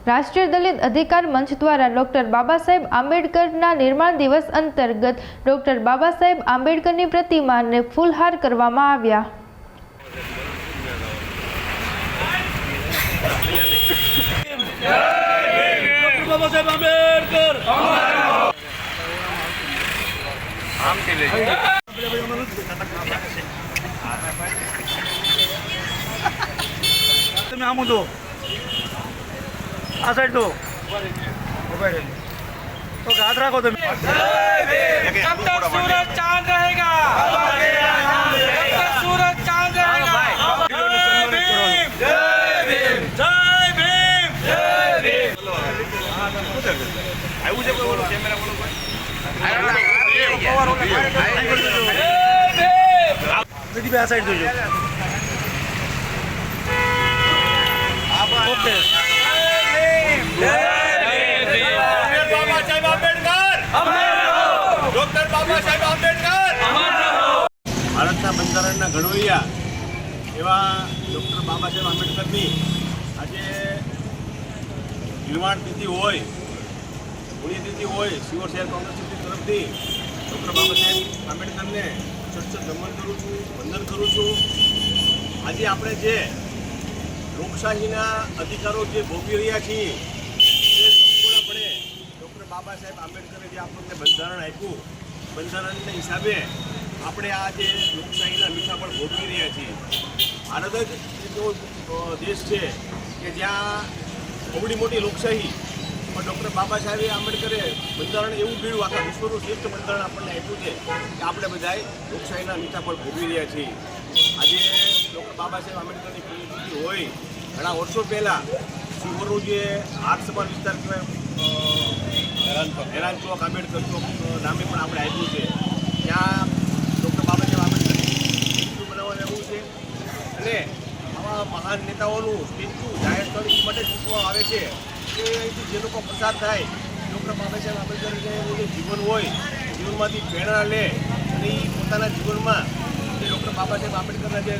રાષ્ટ્રીય દલિત અધિકાર મંચ દ્વારા ડોક્ટર બાબા સાહેબ આંબેડકરના નિર્માણ દિવસ અંતર્ગત ડોક્ટર બાબા સાહેબ આંબેડકરની પ્રતિમાને ફૂલહાર કરવામાં આવ્યા। आ साइड दो तो हाथ रखो तुम। जब तक सूरज चांद रहेगा, जब तक सूरज चांद रहेगा। जय भीम, जय भीम, जय भीम, जय भीम। बेटी आ साइड दो ओके। डॉक्टर बाबा साहेब आंबेडकर भारतना બંધારણના ઘડવૈયા એવા ડૉક્ટર બાબા સાહેબ આંબેડકરની આજે નિર્માણ તિથિ હોય, પુણ્યતિથિ હોય, શિવર શહેર કોંગ્રેસ તરફથી ડૉક્ટર બાબા સાહેબ આંબેડકરને સચ્ચર નમન કરું છું, વંદન કરું છું। આજે આપણે જે લોકશાહીના અધિકારો જે ભોગવી રહ્યા છીએ તે સંપૂર્ણપણે ડૉક્ટર બાબા સાહેબ આંબેડકરે જે આપણને બંધારણ આપ્યું, બંધારણના હિસાબે આપણે આ જે લોકશાહીના મીઠા પણ ભોગવી રહ્યા છીએ। ભારત જ એવો દેશ છે કે જ્યાં બહુડી મોટી લોકશાહી પણ ડૉક્ટર બાબા સાહેબ આંબેડકરે બંધારણ એવું ગયું, આખા વિશ્વનું શ્રેષ્ઠ બંધારણ આપણને આપ્યું છે કે આપણે બધાએ લોકશાહીના મીઠા પણ ભોગવી રહ્યા છીએ। આજે ડૉક્ટર બાબા સાહેબ આંબેડકરની પુણ્યતિથિ હોય, ઘણા વર્ષો પહેલાં સિહોરનું જે આર્ટ સમાન વિસ્તાર કહેવાય, હેરાન ચોક, આંબેડકર ચોક નામે પણ આપણે આપ્યું છે, ત્યાં ડૉક્ટર બાબા સાહેબ આંબેડકરની સ્ટેચ્યુ બનાવવાનું એવું છે। અને આવા મહાન નેતાઓનું સ્ટેચ્યુ જાહેર સ્થળ એ માટે ચૂકવવામાં આવે છે કે અહીંથી જે લોકો પસાર થાય, ડૉક્ટર બાબા સાહેબ આંબેડકરનું જે જીવન હોય, જીવનમાંથી પ્રેરણા લે અને એ પોતાના જીવનમાં જે ડૉક્ટર બાબા સાહેબ આંબેડકરના જે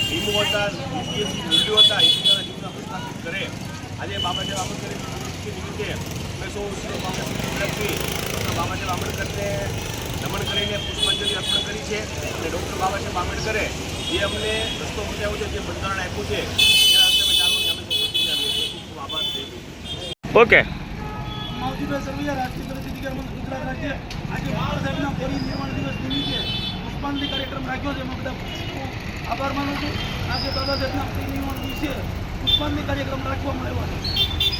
નિયમો હતા, મૂલ્યો હતા, એ પોતાના જીવનમાં પ્રસ્થાપિત કરે। આજે બાબા સાહેબ આંબેડકરની નિમિત્તે ડૉક્ટર બાબા સાહેબ આંબેડકરને નમન કરીને પુષ્પાંજલિ અર્પણ કરી છે અને ડૉક્ટર બાબા સાહેબ આંબેડકરે જે અમને રસ્તો બતાવ્યો છે, જે બંધારણ આપ્યું છે, એના અંતમે ચાલવાની અમે પ્રતિજ્ઞા લઈએ છીએ। ખૂબ ખૂબ આભાર। ओके માવજીભાઈ સરવૈયા, રાષ્ટ્રીય દલિત અધિકાર મંચ ગુજરાત રાજ્ય આજે બાબા સાહેબના પરિનિર્વાણ દિવસ નિમિત્તે પુષ્પાંજલિ કાર્યક્રમ રાખ્યો છે। એમાં બધા આભાર માનું છું। આજે બાબા સાહેબના પરિનિર્વાણ દિવસે પુષ્પાંજલિ કાર્યક્રમ રાખવામાં આવ્યો છે।